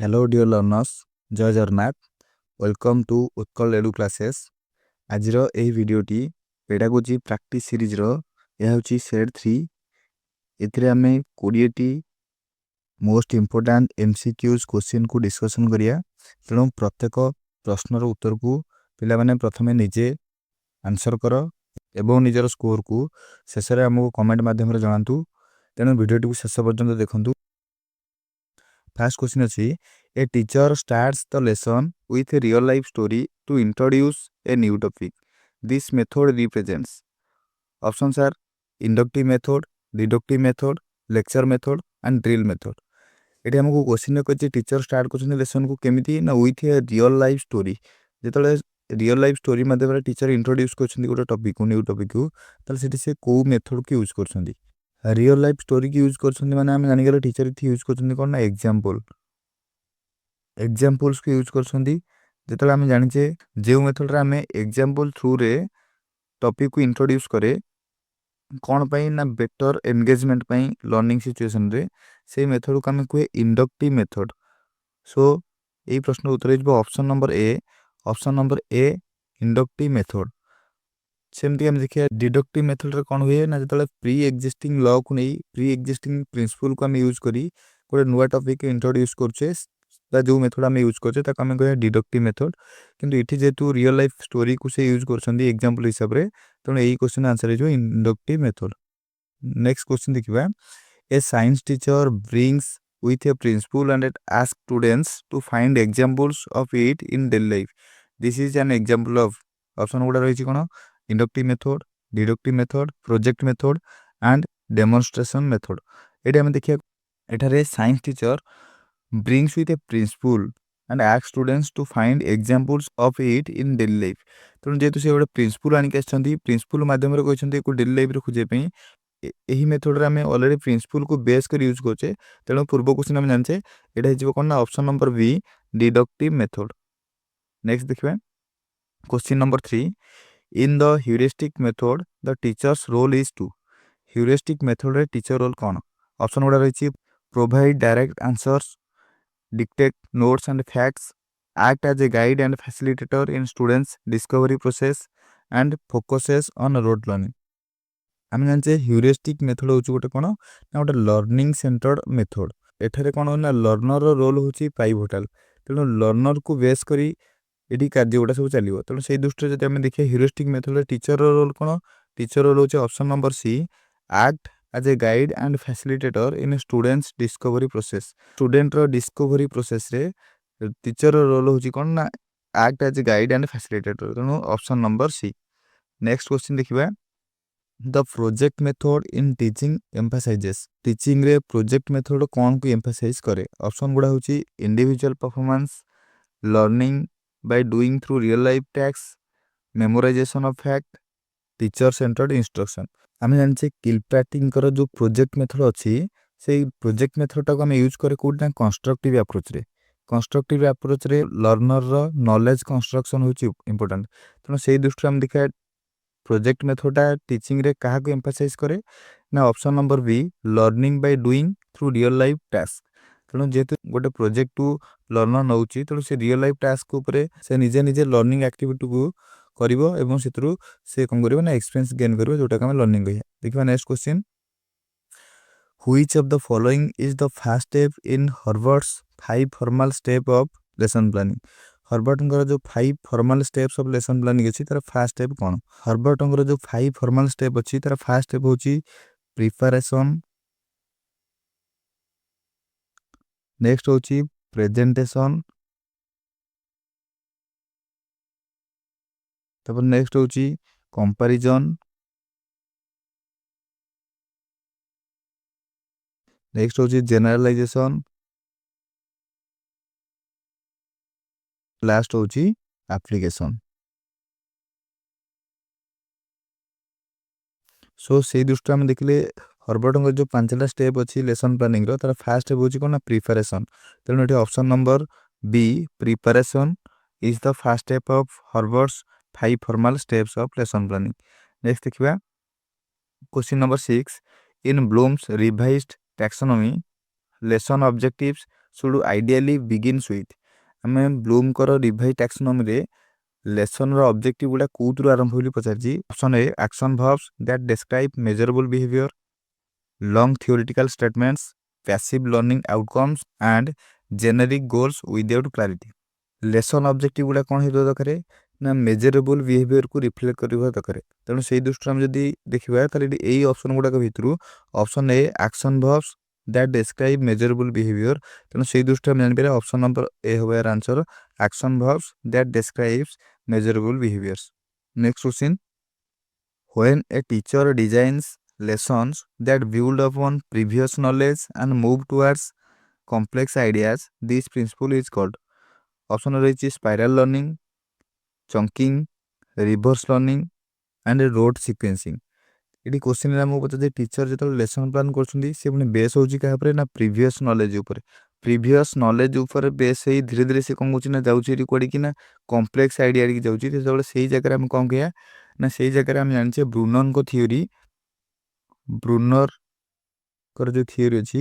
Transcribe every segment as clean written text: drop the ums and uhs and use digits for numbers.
Hello dear learners, Jai Jarnath. Welcome to UtkalEdu Classes. ଆଜିର ଏହି ଭିଡ଼ିଓଟି Pedagogy Practice Series ର ଏହା ହେଉଛି SET-3। ଏଥିରେ ଆମେ 20ଟି ମୋଷ୍ଟ ଇମ୍ପୋର୍ଟାଣ୍ଟ MCQs କ୍ୱେଶ୍ଚିନ୍ କୁ ଡିସ୍କସନ୍ କରିବା। ତେଣୁ ପ୍ରତ୍ୟେକ ପ୍ରଶ୍ନର ଉତ୍ତରକୁ ପିଲାମାନେ ପ୍ରଥମେ ନିଜେ ଆନ୍ସର କର ଏବଂ ନିଜର ସ୍କୋରକୁ ଶେଷରେ ଆମକୁ କମେଣ୍ଟ ମାଧ୍ୟମରେ ଜଣାନ୍ତୁ। ତେଣୁ ଭିଡ଼ିଓଟିକୁ ଶେଷ ପର୍ଯ୍ୟନ୍ତ ଦେଖନ୍ତୁ। First question ଅଛି, a teacher starts the lesson with a real life story to introduce a new topic. This method represents. Options are inductive method, deductive method, lecture method and drill method. एठी हमको question रे कहछि teacher start करछन lesson को केमिति ना with a real life story. जेतले real life story माध्यम रे टीचर इंट्रोड्यूस करछन गोटे टॉपिक को न्यू टॉपिक को तले सेठी से को मेथड को यूज करछन। रियल लाइफ स्टोरी की यूज करछन माने हम जानि गेले टीचर इथि यूज करछन कोन ना एग्जांपल्स को यूज करछन। जेतले हम जानि जे जे मेथड रे हम एग्जांपल थ्रू रे टॉपिक को इंट्रोड्यूस करे कौन पाई ना बेटर एंगेजमेंट पाई लर्निंग सिचुएशन रे से मेथड को हम कहे इंडक्टिव मेथड। सो ए प्रश्न उत्तर हो option number A. Option number A inductive method. सेमती हम देखिए डिडक्टिव मेथड रे कौन हुए ना जतले प्री एग्जिस्टिंग लॉ को नहीं प्री एग्जिस्टिंग प्रिंसिपल को हम यूज करी गोटे नुआ टॉपिक इंट्रोड्यूस करछे जो मेथड हम यूज करछे ताको हम कहे डिडक्टिव मेथड। किंतु इठी जेतु रियल लाइफ स्टोरी को से यूज करछंदी एग्जांपल हिसाब रे तने एही क्वेश्चन आंसर हे जो इंडक्टिव मेथड। नेक्स्ट क्वेश्चन देखिबा, ए science teacher brings with a principle and it asks students to find examples of it in daily life. This is an example of option गुडा रही कोन inductive method, deductive method, project method and demonstration method. एटा हम देखिया एठारे science teacher brings with a principle and asks students to find examples of it in daily life. तो जेतु से गोटे principal आनि के आछंती principal माध्यम रे कहछंती को डेली लाइफ रे खोजे पई एही मेथड रे हमें ऑलरेडी प्रिंसिपल को बेस कर यूज करछे। तेणु पूर्व क्वेश्चन हम जानछे एटा हिजबो कोन ना option number B deductive method. Next देखबे question number 3, in the heuristic method the teachers role is to. Heuristic method रे टीचर रोल कोन? ऑप्शन गुडा रहिछि provide direct answers, dictate notes and facts, act as a guide and facilitator in students discovery process and focuses on rote learning. हम जानछे heuristic method होची गोटे कोन ना गोटे learning centred method. एठारे कोन ना लर्नर रो रोल होची पाइवोटल। तेणु लर्नर को बेस करी एडी कार्य गोटा सब चलिबो। तेणु सेही दृष्टि जदि हम देखिए ह्यूरिस्टिक मेथड रे टीचर रो रोल कोन? टीचर रो रोल होची option number C act as a guide and facilitator in a students discovery process. Student रो डिस्कवरी प्रोसेस रे टीचर रो रोल होची कोन ना act as a guide and facilitator। तेणु option number C. Next question देखिबा, the project method in teaching emphasises. Teaching रे project method कोन को एम्फासाइज करे? ऑप्शन गुडा होची individual performance, learning by doing through real life task, memorisation of fact, teacher centred instruction. हम जानछे किलपैटिंग कर जो प्रोजेक्ट मेथड अछि से प्रोजेक्ट मेथड टा को हम यूज करे कोड ना कंस्ट्रक्टिव अप्रोच रे। कंस्ट्रक्टिव अप्रोच रे लर्नर रो नॉलेज कंस्ट्रक्शन होची इंपोर्टेंट। तनो सेही दृष्टि हम देखा प्रोजेक्ट मेथड टा टीचिंग रे काहा को एम्फासाइज करे ना option number be learning by doing through real life task. तनो जेतु गोटे प्रोजेक्ट टू लर्नर नउची तनो से रियल लाइफ टास्क ऊपर से निजे निजे लर्निंग एक्टिविटी को करिवो एवं सेतरु से कम करिवो ना एक्सपीरियंस गेन करिवो जोटा का हम लर्निंग कहिया। देखिबा next question, which of the following is the first step in Harvard's 5 formal step of lesson planning. Harvard जो 5 formal steps of lesson planning अछि तार फर्स्ट स्टेप कोन? हार्वर्ड जो 5 फॉर्मल स्टेप अछि तार फर्स्ट स्टेप होची preparation, next होची presentation, तब next होची कंपैरिजन, नेक्स्ट होची जनरलाइजेशन, लास्ट होची एप्लीकेशन। सो से दृष्टि हम देखले हार्वर्ड जो 5टा स्टेप अछि लेसन प्लानिंग रो तार फर्स्ट स्टेप होची कोन प्रिपरेशन। तेनु एठी option number B preparation is the first step of Harvard's 5 formal steps of lesson planning. Next देखिबा question number 6, in Bloom's revised taxonomy lesson objectives should ideally begins with ଆମେ ବ୍ଲୁମଙ୍କର revise ଟାକ୍ସୋନମିରେ ଲେସନର objective ଗୁଡ଼ା କୋଉଥିରୁ ଆରମ୍ଭ ବୋଲି ପଚାରିଛି। Option A action verbs that describe measurable behaviour, long theoretical statements, passive learning outcomes and generic goals without clarity. Lesson objective ଗୁଡ଼ା କ'ଣ ହେଇଥିବା ଦରକାର ନା ମେଜରେବୁଲ ବିହେଭିୟରକୁ ରିଫ୍ଲେକ୍ଟ କରିବା ଦରକାର। ତେଣୁ ସେଇ ଦୃଷ୍ଟିରୁ ଆମେ ଯଦି ଦେଖିବା ତାହେଲେ ଏଇ ଅପସନ୍ ଗୁଡ଼ାକ ଭିତରୁ option A action verbs that describe measurable behaviour, ତେଣୁ ସେଇ ଦୃଷ୍ଟିରୁ ଆମେ ଜାଣିପାରିବା ଅପସନ୍ ନମ୍ବର ଏ ହେବ ଏହାର answer action verbs that describes measurable behaviors. Next question. When a teacher designs lessons that build upon previous knowledge and move towards complex ideas, this principle is called. Option ରହିଛି spiral learning, chunking, reverse learning and rote sequencing. ଏଠି question ଆମକୁ ପଚାରୁଛି teacher ଯେତେବେଳେ lesson plan କରୁଛନ୍ତି ସେ ପୁଣି ବେସ୍ ହେଉଛି କାହା ଉପରେ ନା ପ୍ରିଭିୟସ୍ ନଲେଜ ଉପରେ। ପ୍ରିଭିୟସ୍ ନଲେଜ ଉପରେ ବେସ୍ ହେଇ ଧୀରେ ଧୀରେ ସେ କ'ଣ କରୁଛି ନା ଯାଉଛି ଏଠି କୁଆଡ଼ିକି ନା କମ୍ପ୍ଲେକ୍ସ ଆଇଡ଼ିଆ ଆଡ଼ିକି ଯାଉଛି। ଯେତେବେଳେ ସେଇ ଜାଗାରେ ଆମେ କ'ଣ କହିବା ନା ସେଇ ଜାଗାରେ ଆମେ ଜାଣିଛେ ବ୍ରୁନରଙ୍କ ଥିଓରି, ବ୍ରୁନରଙ୍କର ଯେଉଁ ଥିଓରି ଅଛି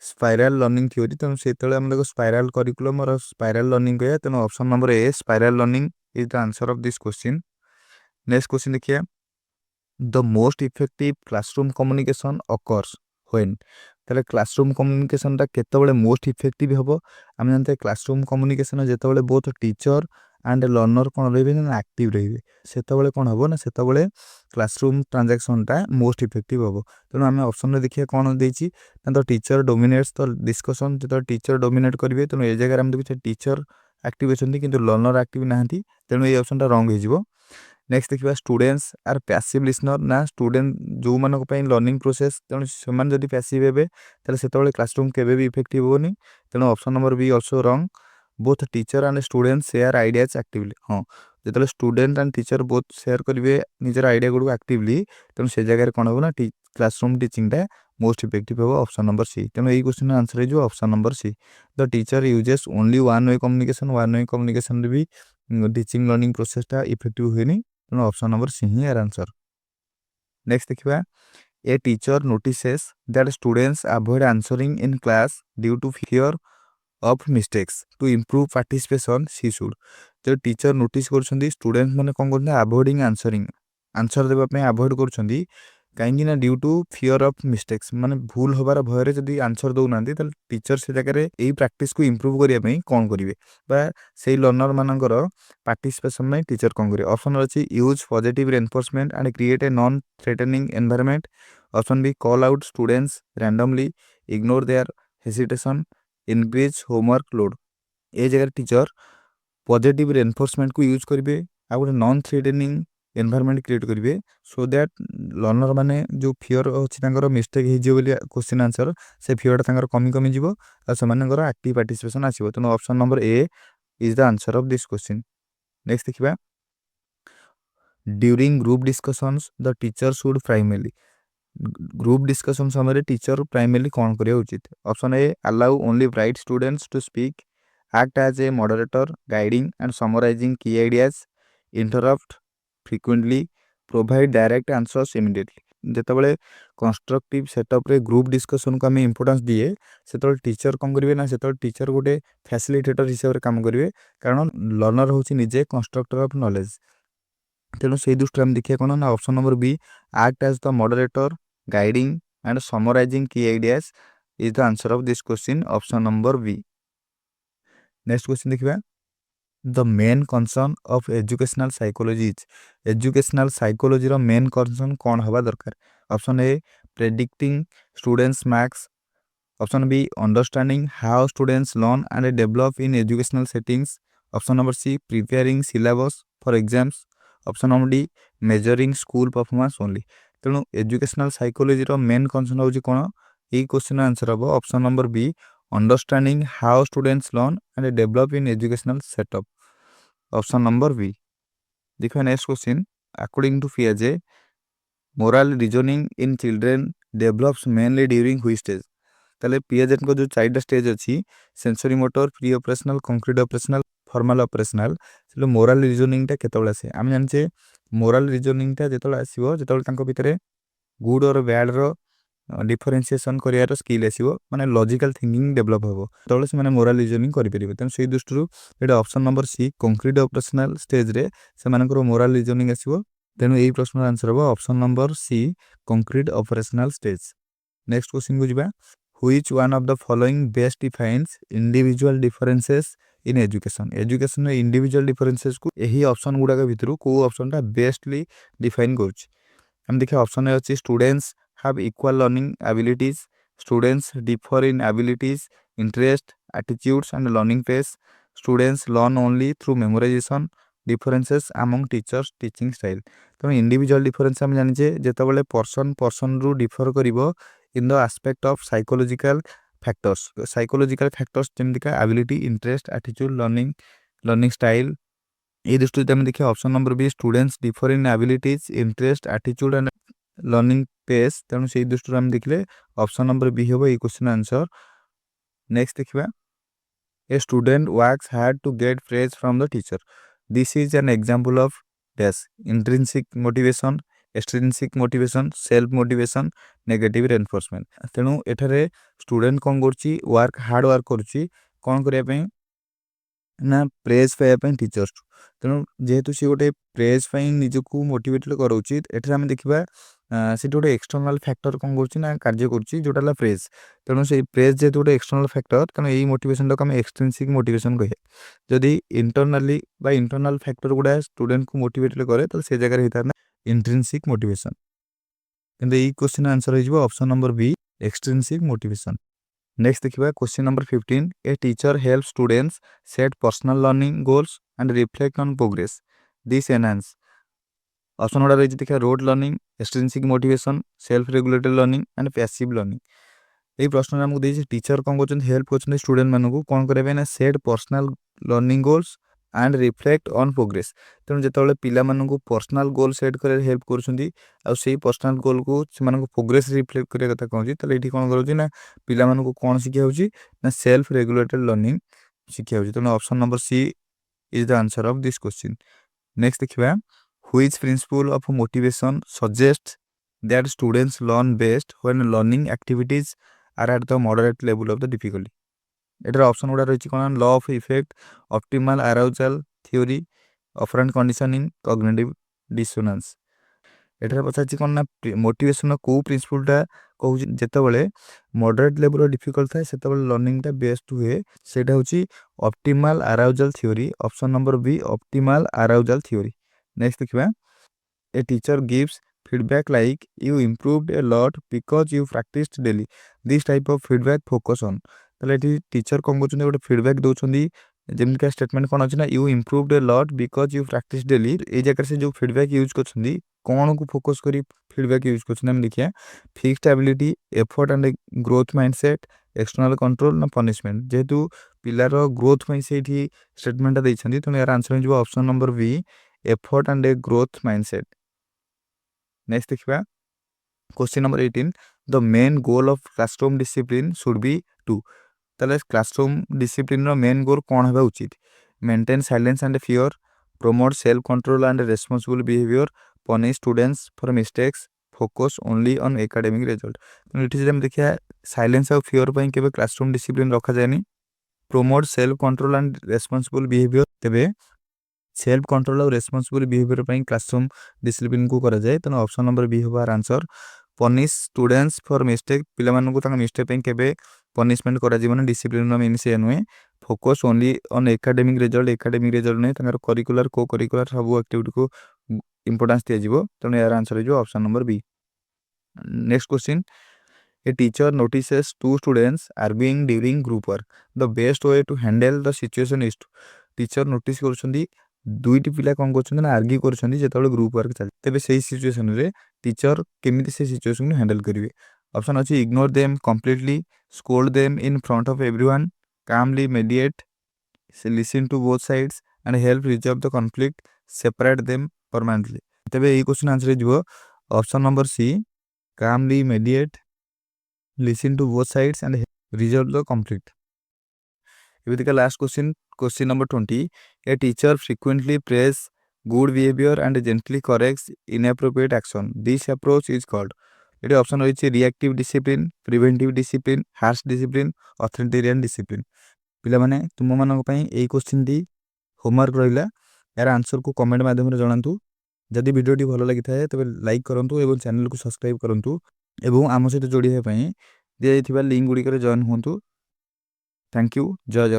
ସ୍ପାଇରାଲ ଲର୍ଣ୍ଣିଂ ଥିଓରି, ତେଣୁ ସେତେବେଳେ ଆମେ ତାକୁ ସ୍ପାଇରାଲ କରିକୁଲମ୍ ଅର ସ୍ପାଇରାଲ ଲର୍ଣ୍ଣିଂ କହିବା। ତେଣୁ option number A spiral learning is the answer of this question. Next question ଦେଖିବା। The most effective classroom communication occurs when তাহলে କ୍ଲାସରୁମ୍ କମ୍ୟୁନିକେସନଟା କେତେବେଳେ ମୋଷ୍ଟ ଇଫେକ୍ଟିଭ ହେବ ଆମେ ଜାଣିତେ କ୍ଲାସରୁମ୍ କମ୍ୟୁନିକେସନ ଯେତେବେଳେ ବୋଥ ଟିଚର ଆଣ୍ଡ ଲର୍ଣ୍ଣର କ'ଣ ରହିବେ ନା ଆକ୍ଟିଭ ରହିବେ ସେତେବେଳେ କ'ଣ ହେବ ନା ସେତେବେଳେ କ୍ଲାସରୁମ୍ ଟ୍ରାଞ୍ଜାକ୍ସନଟା ମୋଷ୍ଟ ଇଫେକ୍ଟିଭ ହେବ। ତେଣୁ ଆମେ ଅପସନରେ ଦେଖିବା କ'ଣ ଦେଇଛି ନା ତ ଟିଚର ଡୋମିନେଟ୍ସ ତ ଡିସ୍କସନ୍, ଯେତେବେଳେ ଟିଚର ଡୋମିନେଟ୍ କରିବେ ତେଣୁ ଏ ଜାଗାରେ ଆମେ ଦେଖୁଛେ ଟିଚର ଆକ୍ଟିଭ ଅଛନ୍ତି କିନ୍ତୁ ଲର୍ଣ୍ଣର ଆକ୍ଟିଭ ନାହାନ୍ତି, ତେଣୁ ଏଇ ଅପସନଟା ରଙ୍ଗ ହେଇଯିବ। ନେକ୍ସଟ ଦେଖିବା ଷ୍ଟୁଡେଣ୍ଟସ୍ ଆର୍ ପ୍ୟାସିଭ୍ ଲିସନର, ନା ଷ୍ଟୁଡେଣ୍ଟ ଯେଉଁମାନଙ୍କ ପାଇଁ ଲର୍ଣ୍ଣିଂ ପ୍ରୋସେସ୍ ତେଣୁ ସେମାନେ ଯଦି ପ୍ୟାସିଭ୍ ହେବେ ତାହେଲେ ସେତେବେଳେ କ୍ଲାସରୁମ୍ କେବେ ବି ଇଫେକ୍ଟିଭ ହେବନି। ତେଣୁ option number B also wrong. Both teacher and student share ideas actively, ହଁ ଯେତେବେଳେ student and teacher both share କରିବେ ନିଜର ଆଇଡ଼ିଆ ଗୁଡ଼ିକୁ ଆକ୍ଟିଭଲି ତେଣୁ ସେ ଜାଗାରେ କ'ଣ ହେବ ନା କ୍ଲାସରୁମ୍ ଟିଚିଂଟା ମୋଷ୍ଟ ଇଫେକ୍ଟିଭ ହେବ। ଅପସନ୍ ନମ୍ବର ସି, ତେଣୁ ଏଇ କ୍ୱେଶ୍ଚିନ୍ର ଆନ୍ସର ହେଇଯିବ option number C. The teacher uses only one way communication, one way କମ୍ୟୁନିକେସନରେ ବି ଟିଚିଂ ଲର୍ଣ୍ଣିଂ ପ୍ରୋସେସଟା ଇଫେକ୍ଟିଭ ହୁଏନି, ତେଣୁ ଅପସନ୍ ନମ୍ବର ସି ହିଁ ଏହାର ଆନ୍ସର। ନେକ୍ସଟ ଦେଖିବା। A teacher notices that students avoid answering in class due to fear of mistakes to improve participation she should. ଯଦି teacher notice କରୁଛନ୍ତି ଷ୍ଟୁଡେଣ୍ଟ ମାନେ କ'ଣ କରୁଛନ୍ତି ଆଭଏଡ଼ିଂ ଆନ୍ସରିଂ, ଆନ୍ସର ଦେବା ପାଇଁ ଆଭଏଡ଼ କରୁଛନ୍ତି କାହିଁକି ନା Diu to fear of mistakes, ମାନେ ଭୁଲ ହେବାର ଭୟରେ ଯଦି ଆନ୍ସର ଦେଉନାହାନ୍ତି ତାହେଲେ ଟିଚର ସେ ଜାଗାରେ ଏଇ ପ୍ରାକ୍ଟିସକୁ ଇମ୍ପ୍ରୁଭ କରିବା ପାଇଁ କ'ଣ କରିବେ ବା ସେଇ ଲର୍ଣ୍ଣର ମାନଙ୍କର ପାର୍ଟିସିପେସନ୍ ପାଇଁ ଟିଚର କ'ଣ କରିବେ। ଅପସନ୍ ଅଛି use positive reinforcement and create a non threatening environment. Option B call out students randomly, ignore their hesitation, increase homework load. ଏ ଜାଗାରେ ଟିଚର ପଜିଟିଭ ରେନଫୋର୍ସମେଣ୍ଟକୁ ୟୁଜ୍ କରିବେ ଆଉ ଗୋଟେ ନନ୍ ଥ୍ରେଟନିଂ ଏନଭାରମେଣ୍ଟ କ୍ରିଏଟ୍ କରିବେ ସୋ ଦ୍ୟାଟ୍ ଲର୍ଣ୍ଣର ମାନେ ଯେଉଁ fear ଅଛି ତାଙ୍କର ମିଷ୍ଟେକ୍ ହେଇଯିବ ବୋଲି କ୍ୱେଶ୍ଚିନ୍ ଆନ୍ସର ସେ ଫିୟରଟା ତାଙ୍କର କମି କମିଯିବ ଆଉ ସେମାନଙ୍କର ଆକ୍ଟିଭ ପାର୍ଟିସିପେସନ୍ ଆସିବ। ତେଣୁ option number A is the answer of this question. Next ଦେଖିବା। During group discussions the teacher should primarily, group discussion ସମୟରେ ଟିଚର ପ୍ରାଇମେଲି କ'ଣ କରିବା ଉଚିତ। Option A allow only bright students to speak, act as a moderator guiding and summarising key ideas, interrupt frequently, provide direct answers immediately. ଯେତେବେଳେ constructive ସେଟଅପ୍ରେ group ଡିସ୍କସନ୍କୁ ଆମେ importance ଦିଏ ସେତେବେଳେ teacher କ'ଣ କରିବେ ନା ସେତେବେଳେ ଟିଚର ଗୋଟେ ଫ୍ୟାସିଲିଟେଟର ହିସାବରେ କାମ କରିବେ କାରଣ ଲର୍ଣ୍ଣର ହେଉଛି ନିଜେ କନଷ୍ଟ୍ରକ୍ଟର ଅଫ୍ ନଲେଜ। ତେଣୁ ସେଇ ଦୃଷ୍ଟିରେ ଆମେ ଦେଖିବା କ'ଣ ନା option number B act as the moderator guiding and summarising key ideas is the answer of this question, option number B. Next question ଦେଖିବା। The main concern of educational psychology is, educational ସାଇକୋଲୋଜିର main concern କ'ଣ ହେବା ଦରକାର। Option A predicting students marks, option B understanding how students learn and develop in educational settings, option number C preparing syllabus for exams, option number D measuring school performance only. ତେଣୁ educational ସାଇକୋଲୋଜିର main concern ହେଉଛି କ'ଣ, ଏଇ କ୍ୱେଶ୍ଚିନ୍ର answer ହେବ option number B understanding how students learn and develop in educational setup, option number B. ଦେଖିବା next question. According to ପିଆଜେ moral reasoning in children develops mainly during which stage. ତାହେଲେ ପିଆଜେଙ୍କ ଯେଉଁ ଚାରିଟା ଷ୍ଟେଜ୍ ଅଛି sensory motor, pre operational, concrete operational, formal operational, ସେଠୁ moral ରିଜନିଂଟା କେତେବେଳେ ଆସେ। ଆମେ ଜାଣିଛେ ମୋରାଲ ରିଜନିଂଟା ଯେତେବେଳେ ଆସିବ ଯେତେବେଳେ ତାଙ୍କ ଭିତରେ ଗୁଡ୍ ଅର୍ ବ୍ୟାଡ୍ର डिफरेन्सिएसन करियार स्किल आसीबो माने लॉजिकल थिंकिंग डेवलप होबो तळे से माने मोरल रीजनिंग करि परिबे तन सेही दृष्टिरु एटा option number C concrete operational stage रे से मानकर मोरल रीजनिंग आसीबो तेनु एही प्रश्न आंसर होबो option number C concrete operational stage next question को जिबा which one of the following best defines individual differences in education रे इंडिविजुअल डिफरेंसेस को एही ऑप्शन गुडा के भितरु को ऑप्शन ता बेस्टली डिफाइन करूछ हम देखिए ऑप्शन ए अछि students have equal learning abilities, students differ in abilities, interest, attitudes and learning pace, students learn only through memorization, differences among teachers teaching style तो individual difference हम जानि जे जेतबेले पर्सन रु डिफर करिवो in the aspect of psychological factors जेमति का ability interest attitude learning style ये दृष्टि हम देखिए option number B students differ in abilities interest attitude and learning pace तेणु से दृष्टि आम देखले ऑप्शन नंबर बी होबो ए क्वेश्चन आंसर नेक्स्ट देखिबा a student works hard to get praise from the teacher this is an example of dash intrinsic motivation extrinsic motivation self motivation negative reinforcement तेणु एठारे student कोन करची hard work करची कोन करिया पे ना praise पाइबा पे टीचर्स तेणु जेहेतु सी गोटे प्रेज पे निजको मोटिवेटेड कराउची एठारे हम देखिबा से गोटे एक्सटर्नल फैक्टर कौन कर कार्य करोटा प्रेज तेणु से प्रेज जेहतु गोटे एक्सटर्नल फैक्टर तेणु यही मोटिवेशन को एक्सट्रिंसिक मोटिवेशन कहे जदि इंटरनाली इंटरनल फैक्टर गुड़ा स्टूडेंट को मोटिवेटेड करे तो से जगह होता है इंट्रिंसिक मोटिवेशन किंतु यही क्वेश्चन आंसर हो option number B extrinsic motivation next देखिबा question number 15 a teacher help students set personal learning goals and reflect on progress this enhance option गुड़ा रही देखिए rote learning extrinsic motivation self regulated learning and passive learning यही प्रश्न आमको देछि teacher कौन कर हेल्प कर स्टूडेंट मानू कौन करेंगे ना set personal learning goals and reflect on progress तेणु जिते पिला मानू पर्सनल गोल सेट कर हेल्प कर पर्सनल गोल को प्रोग्रेस रिफ्लेक्ट करने कथा कहूँ तो ये कौन करोना पिला मानू कौन शिखा ना सेल्फ रेगुलेटेड लर्निंग शिखा तेणु option number C is the answer of this question next देखिए which principle of motivation suggests that students learn best when learning activities are at the moderate level of the difficulty एटर option गुड़ा रही कौन law of effect optimal arousal theory operant conditioning cognitive dissonance एटर पचार कौन ना motivation को प्रिंसिपलटा कहूँ जितेबाला मॉडरेट लेवल डिफिकल्ट थाए से लर्निंग टा बेस्ट हुए सेटा हूँ optimal arousal theory option number B optimal arousal theory next देखिबा a teacher gives feedback like you improved a lot because you practised daily this type of feedback focus on तले teacher कौन कर गोटे feedback दौरान जमीका statement कौन अच्छी ना you improved a lot because you practised daily ये जगह से जो फीडबैक यूज कर कौन को फोकस करी फीडबैक यूज कर देखिए fixed ability effort and growth mindset external control ना पनिशमेंट जेहेतु पिलार ग्रोथ में से स्टेटमेंट देते तेणु यार आंसर हो option number B effort and a growth mindset next देखिबा question number 18 the main goal of classroom discipline should be to तले क्लासरूम डिसिप्लिन रो मेन गोल कौन होगा उचित maintain silence and fear promote self control and responsible behaviour punish students for mistakes focus only on academic result तो ये देखिए silence और fear पर केवल क्लासरूम डिसिप्लिन रखा जाए promote self control and responsible behaviour तेरे सेल्फ कंट्रोल और रेस्पॉन्सिबल बिहेवियर पर क्लासरूम डिसिप्लिन को करा जाए तेणु ऑप्शन नंबर बी होबार answer punish students for mistake पिला मानू मिस्टेक केबे पनिशमेंट करा जीवन डिसिप्लिन मीन से नुहे focus only on academic result नुहे करिकुलर को करिकुलर सब एक्टिविटी को इंपोर्टेंस दिया जीवो तेणु यार आंसर हो option number B next question a teacher notices two students arguing during group work the best way to handle the situation is to teacher notice कर दुईटी पिला कौन कर आर्ग्यू कर ग्रुप वर्क चलते तेरे से सिचुएशन रे टीचर केमिति से सिचुएशन हैंडल करेंगे ऑप्शन अच्छी ignore them completely scold them in front of everyone calmly mediate listen to both sides and help resolve the conflict separate them permanently तेरे यही क्वेश्चन आंसर हो option number C calmly mediate listen to both sides and resolve the conflict last question number 20 a teacher frequently praise good behaviour and gently corrects inappropriate action this approach is called ये option रही reactive discipline, preventive discipline, harsh discipline, authoritarian discipline. पिला माने तुम मानक पई एई question the homework रहिला। यार answer को कमेंट माध्यम रे जणांतु। जदि वीडियोटी भलो लागि थाए तबे लाइक करंतु एवं चैनल को सब्सक्राइब करंतु एवं आम सहित जोड़ी हे पई दिया लिंक गुडी करे जॉइन होंतु। Thank you. जय जय।